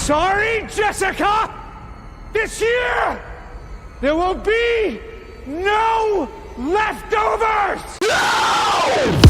sorry, Jessica! This year, there will be no leftovers! No!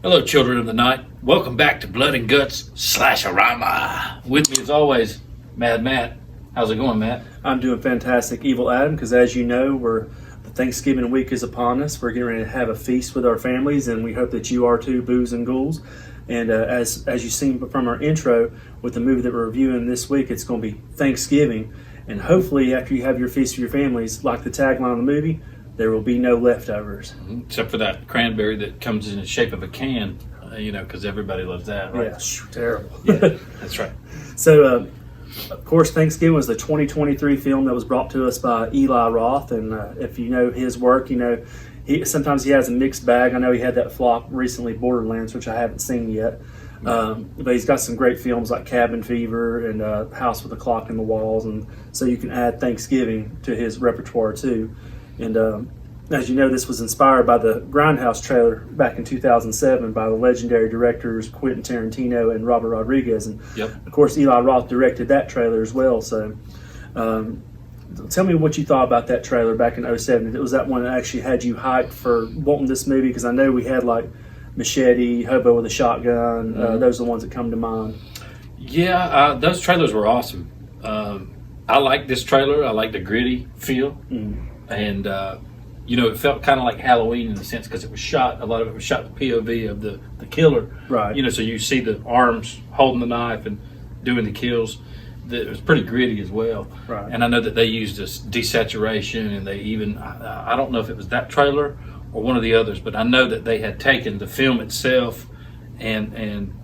Hello, children of the night. Welcome back to Blood and Guts Slashorama. With me, as always, Mad Matt. How's it going, Matt? I'm doing fantastic, Evil Adam, because as you know, the Thanksgiving week is upon us. We're getting ready to have a feast with our families, and we hope that you are too, boos and ghouls. And as you've seen from our intro, with the movie that we're reviewing this week, it's going to be Thanksgiving. And hopefully, after you have your feast with your families, like the tagline of the movie, there will be no leftovers. Except for that cranberry that comes in the shape of a can, because everybody loves that, right? Yeah, terrible. Yeah, that's right. So, of course, Thanksgiving was the 2023 film that was brought to us by Eli Roth. And if you know his work, sometimes he has a mixed bag. I know he had that flop recently, Borderlands, which I haven't seen yet. But he's got some great films like Cabin Fever and House with a Clock in the Walls. And so you can add Thanksgiving to his repertoire, too. And as you know, this was inspired by the Grindhouse trailer back in 2007 by the legendary directors Quentin Tarantino and Robert Rodriguez. And of course, Eli Roth directed that trailer as well. So tell me what you thought about that trailer back in 2007. Was that one that actually had you hyped for wanting this movie? Because I know we had like Machete, Hobo with a Shotgun. Those are the ones that come to mind. Yeah, those trailers were awesome. I like this trailer. I like the gritty feel. And, it felt kind of like Halloween in a sense because a lot of it was shot with POV of the killer. Right. So you see the arms holding the knife and doing the kills. It was pretty gritty as well. Right. And I know that they used this desaturation and they even, I don't know if it was that trailer or one of the others, but I know that they had taken the film itself and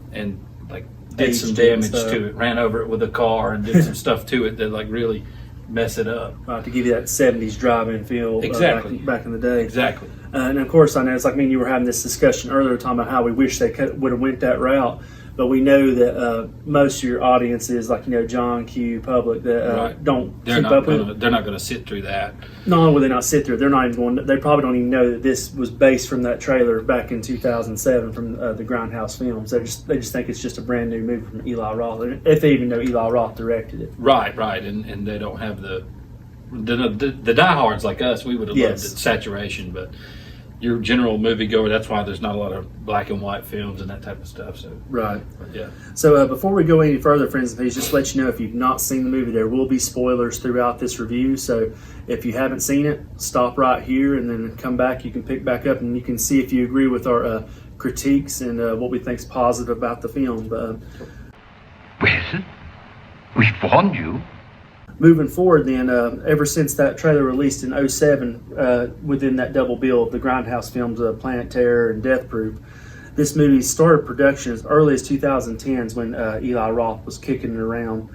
like did some damage to it, ran over it with a car and did some stuff to it that like really mess it up. To give you that 70s drive-in feel exactly. Back in the day. Exactly. And of course, I know it's like me and you were having this discussion earlier talking about how we wish they would have went that route. But we know that most of your audience is like, John Q. Public that don't keep up with it. They're not going to sit through that. Not only will they not sit through it, they're not even going. They probably don't even know that this was based from that trailer back in 2007 from the Grindhouse films. They just think it's just a brand new movie from Eli Roth, if they even know Eli Roth directed it. Right, and they don't have the diehards like us. We would have loved it, saturation, but your general moviegoer, that's why there's not a lot of black and white films and that type of stuff. So right. Yeah. So before we go any further, friends and please, just let you know if you've not seen the movie, there will be spoilers throughout this review. So if you haven't seen it, stop right here and then come back. You can pick back up and you can see if you agree with our critiques and what we think is positive about the film. Well, we've warned you. Moving forward then, ever since that trailer released in 2007, within that double bill of the Grindhouse films, Planet Terror and Death Proof, this movie started production as early as 2010s when Eli Roth was kicking it around.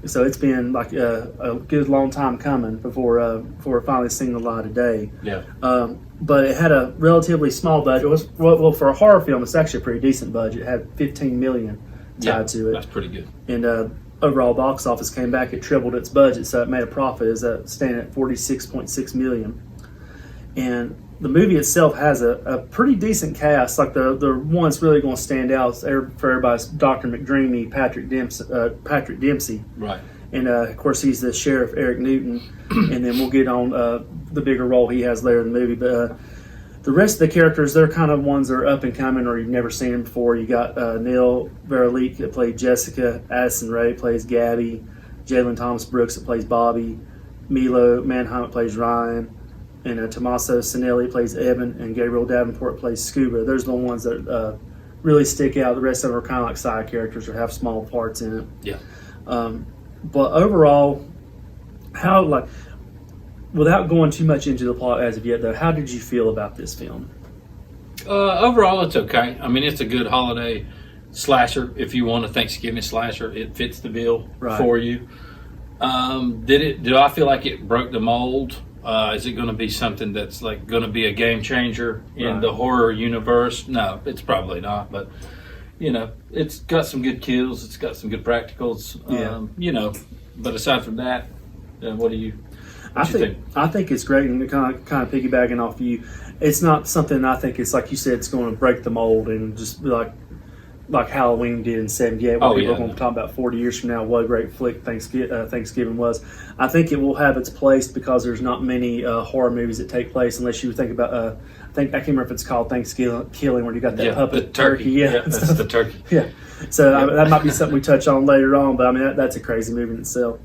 So it's been like a good long time coming before it finally seen the light of day. Yeah. But it had a relatively small budget. It was, well, for a horror film, it's actually a pretty decent budget. It had $15 million tied to it. That's pretty good. And overall box office came back, it tripled its budget, so it made a profit, is standing at $46.6 million. And the movie itself has a pretty decent cast. Like the one that's really going to stand out for everybody's Dr. McDreamy, Patrick Dempsey. Right. And of course he's the sheriff, Eric Newton. And then we'll get on the bigger role he has later in the movie. But the rest of the characters, they're kind of ones that are up and coming or you've never seen them before. You got Neil Veralik that played Jessica, Addison Rae plays Gabby, Jalen Thomas Brooks that plays Bobby, Milo Manhunt that plays Ryan, and Tommaso Cinelli plays Evan, and Gabriel Davenport plays Scuba. Those are the ones that really stick out. The rest of them are kind of like side characters or have small parts in it. Yeah. But overall, without going too much into the plot as of yet, though, how did you feel about this film? Overall, it's okay. I mean, it's a good holiday slasher. If you want a Thanksgiving slasher, it fits the bill for you. Do I feel like it broke the mold? Is it going to be something that's like going to be a game changer in the horror universe? No, it's probably not. But you know, it's got some good kills. It's got some good practicals. You know, but aside from that, what do you? I think it's great, and kind of piggybacking off you. It's not something I think it's like you said. It's going to break the mold and just be like Halloween did in '78. When people are going to talk about 40 years from now what a great flick Thanksgiving was. I think it will have its place because there's not many horror movies that take place unless you think about. I can't remember if it's called Thanksgiving where you got that puppet turkey. Yeah, that's the turkey. Yeah, so that might be something we touch on later on. But I mean that's a crazy movie in itself.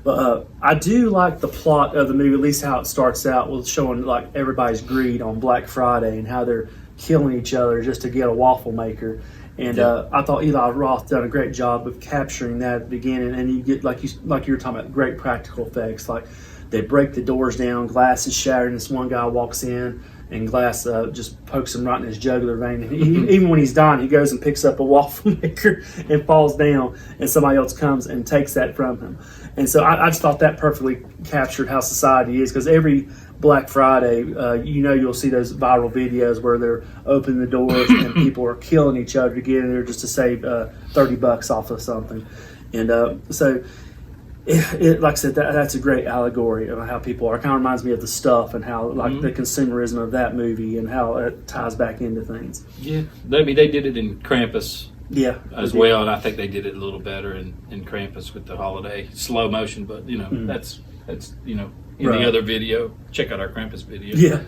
But I do like the plot of the movie, at least how it starts out with showing like everybody's greed on Black Friday and how they're killing each other just to get a waffle maker. And I thought Eli Roth done a great job of capturing that at the beginning. And you get like you were talking about great practical effects, like they break the doors down, glass is shattered, and this one guy walks in and glass just pokes him right in his jugular vein. And even when he's dying, he goes and picks up a waffle maker and falls down, and somebody else comes and takes that from him. And so I just thought that perfectly captured how society is, because every Black Friday, you'll see those viral videos where they're opening the doors and people are killing each other to get in there just to save $30 off of something. And so, like I said, that's a great allegory of how people are. It kind of reminds me of The Stuff and how the consumerism of that movie and how it ties back into things. Yeah, I mean, they did it in Krampus. Yeah, as well, and I think they did it a little better in Krampus with the holiday slow motion. But you know, that's you know, in the other video, check out our Krampus video. Yeah,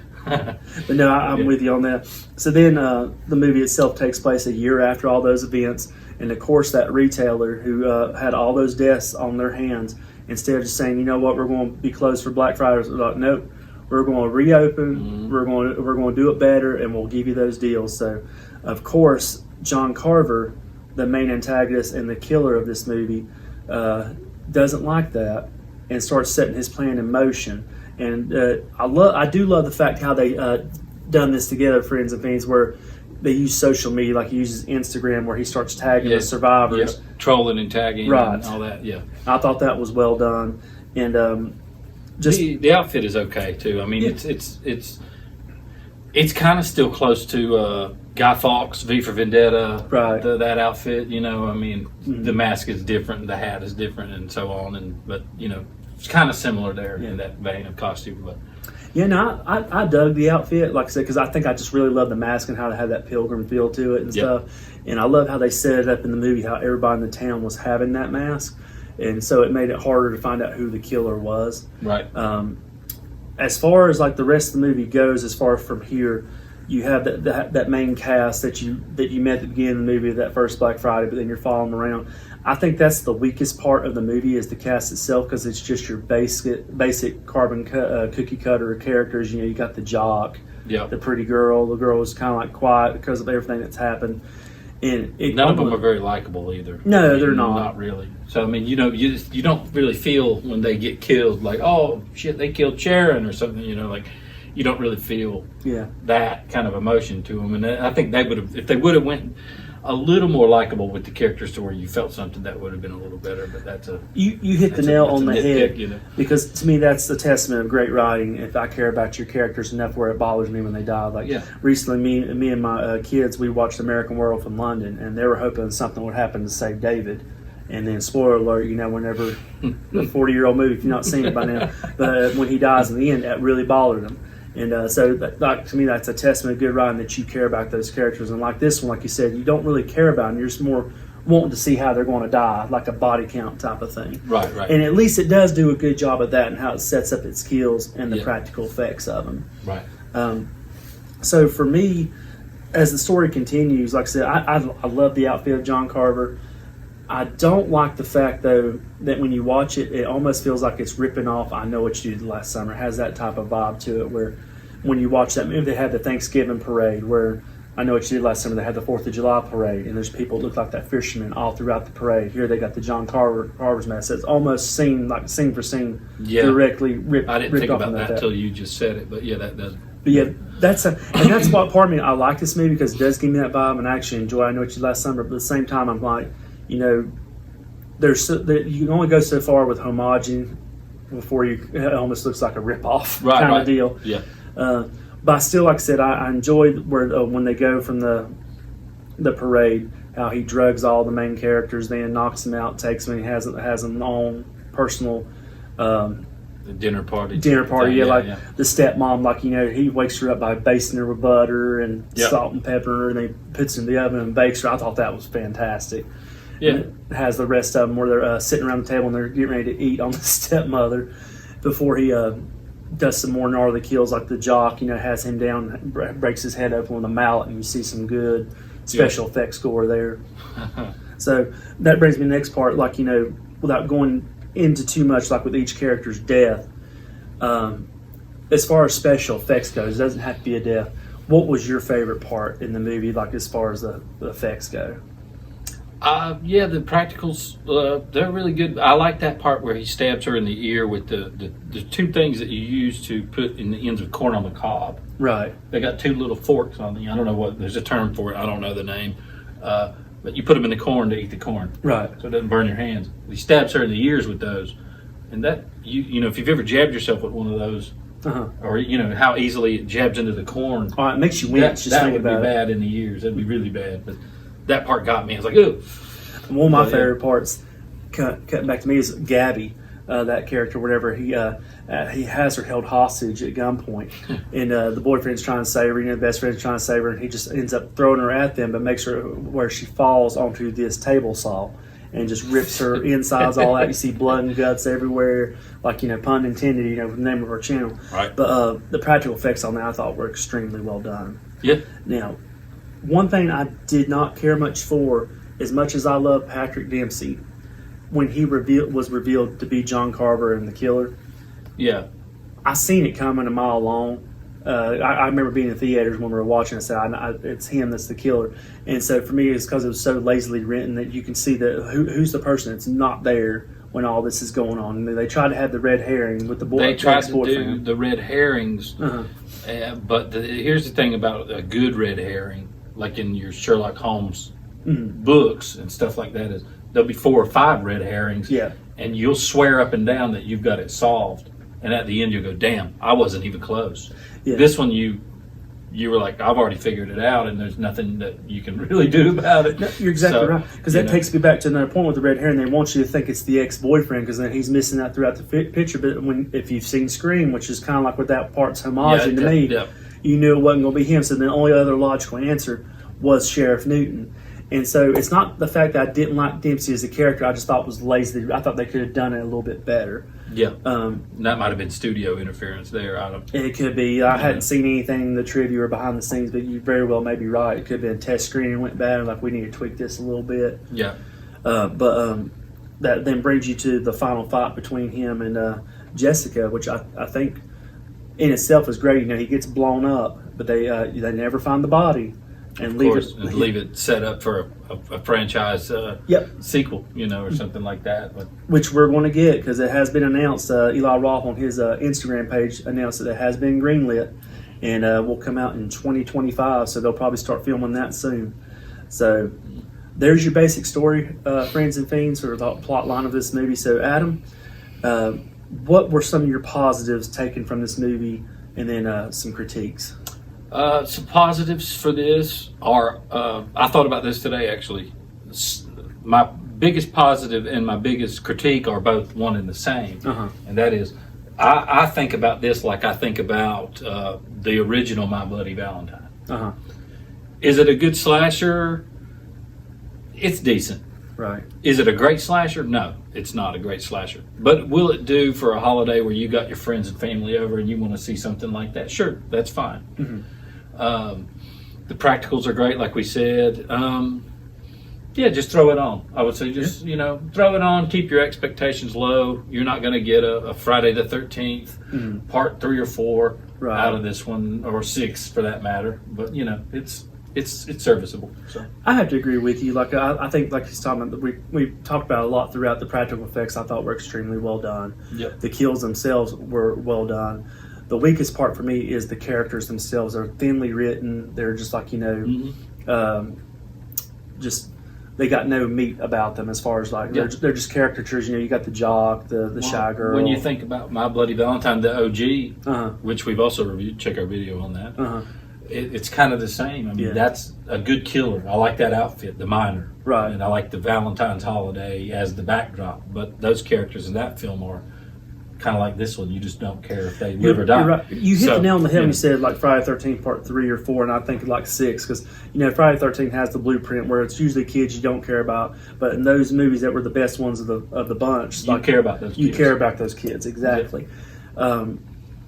but no, I'm with you on that. So then the movie itself takes place a year after all those events, and of course that retailer who had all those deaths on their hands, instead of just saying, you know what, we're going to be closed for Black Friday, they're like, nope, we're going to reopen, we're going to do it better, and we'll give you those deals. So, of course, John Carver, the main antagonist and the killer of this movie, doesn't like that and starts setting his plan in motion. And I do love the fact how they done this together, Friends and Fiends, where they use social media, like he uses Instagram, where he starts tagging the survivors, trolling and tagging, and all that. Yeah, I thought that was well done, and just the outfit is okay too. I mean, it's kind of still close to Guy Fawkes, V for Vendetta, right? That outfit, you know. I mean, the mask is different, the hat is different, and so on. But you know, it's kind of similar there in that vein of costume. But yeah, no, I dug the outfit, like I said, because I think I just really love the mask and how it had that pilgrim feel to it and stuff. And I love how they set it up in the movie, how everybody in the town was having that mask, and so it made it harder to find out who the killer was. Right. As far as like the rest of the movie goes, as far from here, you have that main cast that you met at the beginning of the movie, that first Black Friday, but then you're following around. I think that's the weakest part of the movie is the cast itself, because it's just your basic carbon cookie cutter characters. You know, you got the jock, the pretty girl. The girl is kind of like quiet because of everything that's happened. And none of them are very likable either. No, they're not. Not really. So I mean, you know, you don't really feel when they get killed like, oh shit, they killed Sharon or something. You know, like you don't really feel that kind of emotion to them. And I think they would have, if they would have went a little more likable with the characters to where you felt something, that would have been a little better. But that's you hit the nail on the head, you know? Because to me that's the testament of great writing. If I care about your characters enough where it bothers me when they die. Like recently, me and my kids, we watched American Werewolf in London, and they were hoping something would happen to save David. And then, spoiler alert, you know, whenever a 40-year-old movie, if you've not seen it by now, but when he dies in the end, that really bothered him. And so, to me, that's a testament of good writing, that you care about those characters. And like this one, like you said, you don't really care about them. You're just more wanting to see how they're going to die, like a body count type of thing. Right. And at least it does do a good job of that and how it sets up its kills and the practical effects of them. Right. So for me, as the story continues, like I said, I love the outfit of John Carver. I don't like the fact, though, that when you watch it, it almost feels like it's ripping off I Know What You Did Last Summer. It has that type of vibe to it, where when you watch that movie, they had the Thanksgiving parade, where I Know What You Did Last Summer, they had the 4th of July parade, and there's people that look like that fisherman all throughout the parade. Here they got the John Carver's mask. So it's almost scene for scene, directly ripped. I didn't think off about that until you just said it, but yeah, that does. But yeah, that's what part of me I like this movie because it does give me that vibe and I actually enjoy it. I know it's your last summer, but at the same time I'm like, you know, you can only go so far with homaging before it almost looks like a rip-off kind of deal. Yeah. But I still, like I said, I enjoy where when they go from the parade, how he drugs all the main characters, then knocks them out, takes them, and has an own personal the dinner party. The stepmom, like, you know, he wakes her up by basting her with butter and Yep. salt and pepper, and he puts her in the oven and bakes her. I thought that was fantastic. Yeah. And it has the rest of them where they're sitting around the table and they're getting ready to eat on the stepmother before he does some more gnarly kills, like the jock, you know, has him down, breaks his head open with a mallet, and you see some good special effects score there. So that brings me to the next part, like, you know, without going into too much, like with each character's death, as far as special effects goes, it doesn't have to be a death. What was your favorite part in the movie, like as far as the effects go? Yeah, the practicals, they're really good. I like that part where he stabs her in the ear with the two things that you use to put in the ends of corn on the cob. Right. They got two little forks on the, I don't know what, there's a term for it, I don't know the name. But you put them in the corn to eat the corn. Right. So it doesn't burn your hands. He stabs her in the ears with those. And that, you know, if you've ever jabbed yourself with one of those, or, you know, how easily it jabs into the corn. Oh, it makes you wince. That would be bad in the ears. That'd be really bad. But that part got me. I was like, ooh. One of my favorite parts, cutting back to me, is Gabby, that character. Whatever he has her held hostage at gunpoint, and the boyfriend's trying to save her. You know, the best friend's trying to save her, and he just ends up throwing her at them, but makes her where she falls onto this table saw, and just rips her insides all out. You see blood and guts everywhere, like, you know, pun intended. You know, the name of our channel. Right. But the practical effects on that I thought were extremely well done. Yeah. Now, one thing I did not care much for, as much as I love Patrick Dempsey, when he was revealed to be John Carver and the killer, Yeah. I seen it coming a mile long. I remember being in theaters when we were watching it, said, it's him that's the killer. And so for me, it's because it was so lazily written that you can see that who's the person that's not there when all this is going on. And they tried to have the red herring with the boy. They tried to do the red herrings, but here's the thing about a good red herring, like in your Sherlock Holmes books and stuff like that, is there'll be 4 or 5 red herrings, and you'll swear up and down that you've got it solved, and at the end you'll go, damn, I wasn't even close. This one you were like, I've already figured it out, and there's nothing that you can really do about it. No, you're exactly right, because that takes me back to another point with the red herring. They want you to think it's the ex-boyfriend because then he's missing out throughout the picture. But if you've seen Scream, which is kind of like what that part's homaging to me, you knew it wasn't going to be him. So the only other logical answer was Sheriff Newton. And so it's not the fact that I didn't like Dempsey as a character. I just thought it was lazy. I thought they could have done it a little bit better. Yeah. That might have been studio interference there. It could be. I hadn't seen anything in the trivia or behind the scenes, but you very well may be right. It could have been a test screening went bad. Like, we need to tweak this a little bit. Yeah. But that then brings you to the final fight between him and Jessica, which I think in itself is great. You know, he gets blown up, but they never find the body. And leave it set up for a franchise sequel, you know, or something like that. But which we're going to get, because it has been announced. Eli Roth on his Instagram page announced that it has been greenlit, and will come out in 2025. So they'll probably start filming that soon. So there's your basic story, friends and fiends, or the plot line of this movie. So Adam, what were some of your positives taken from this movie, and then some critiques? Some positives for this are, I thought about this today actually. My biggest positive and my biggest critique are both one and the same. And that is, I think about this like I think about the original My Bloody Valentine. Is it a good slasher? It's decent. Right. Is it a great slasher? No, it's not a great slasher. But will it do for a holiday where you got your friends and family over and you want to see something like that? Sure, that's fine. The practicals are great, like we said. Just throw it on. I would say just, throw it on. Keep your expectations low. You're not going to get a Friday the 13th, part 3 or 4 out of this one, or 6 for that matter. But, it's serviceable. So I have to agree with you. Like I think, like he's talking about, we talked about a lot throughout. The practical effects I thought were extremely well done. Yep. The kills themselves were well done. The weakest part for me is the characters themselves. They're thinly written. They're just like, just they got no meat about them as far as like they're just caricatures. You got the jock, the shy girl. When you think about My Bloody Valentine, the OG, which we've also reviewed, check our video on that. It's kind of the same. I mean, that's a good killer. I like that outfit, the miner, right? And I like the Valentine's holiday as the backdrop. But those characters in that film are kind of like this one. You just don't care if they live or die. Right. You hit the nail on the head when you said like Friday the 13th Part 3 or 4, and I think like 6, because Friday the 13th has the blueprint where it's usually kids you don't care about, but in those movies that were the best ones of the bunch, you care about those. You care about those kids, exactly.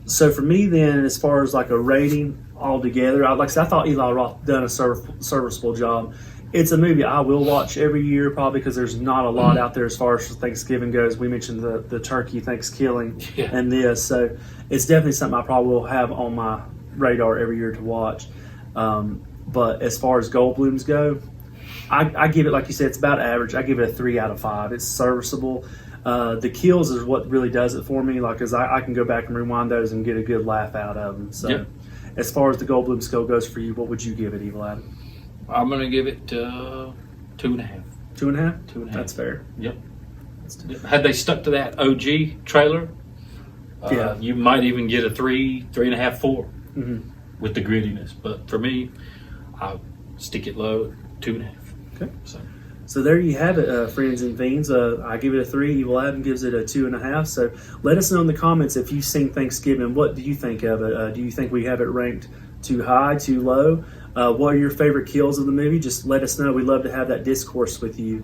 So for me, then, as far as like a rating altogether, I thought Eli Roth done a serviceable job. It's a movie I will watch every year, probably because there's not a lot out there as far as Thanksgiving goes. We mentioned the turkey Thanksgiving and this, so it's definitely something I probably will have on my radar every year to watch. But as far as Goldblums go, I give it, like you said, it's about average. I give it a 3 out of 5. It's serviceable. The kills is what really does it for me, like, because I can go back and rewind those and get a good laugh out of them. So as far as the Goldblum scale goes for you, what would you give it, Evil Adam? I'm going to give it 2.5. 2.5? 2.5. That's fair. Yep. Had they stuck to that OG trailer, you might even get a 3.5, 4 with the grittiness. But for me, I'll stick it low at 2.5. Okay. So there you have it, friends and fiends. I give it a 3. Evil Adam gives it a 2.5. So let us know in the comments if you've seen Thanksgiving. What do you think of it? Do you think we have it ranked too high, too low? What are your favorite kills of the movie? Just let us know. We'd love to have that discourse with you.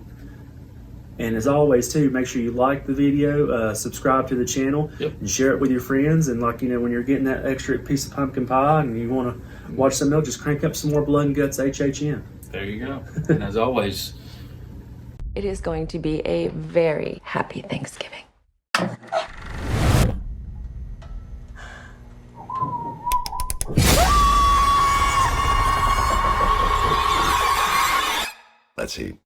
And as always, too, make sure you like the video, subscribe to the channel, and share it with your friends. And like, when you're getting that extra piece of pumpkin pie and you want to watch something else, just crank up some more Blood and Guts HHN. There you go. And as always, it is going to be a very happy Thanksgiving. Let's eat.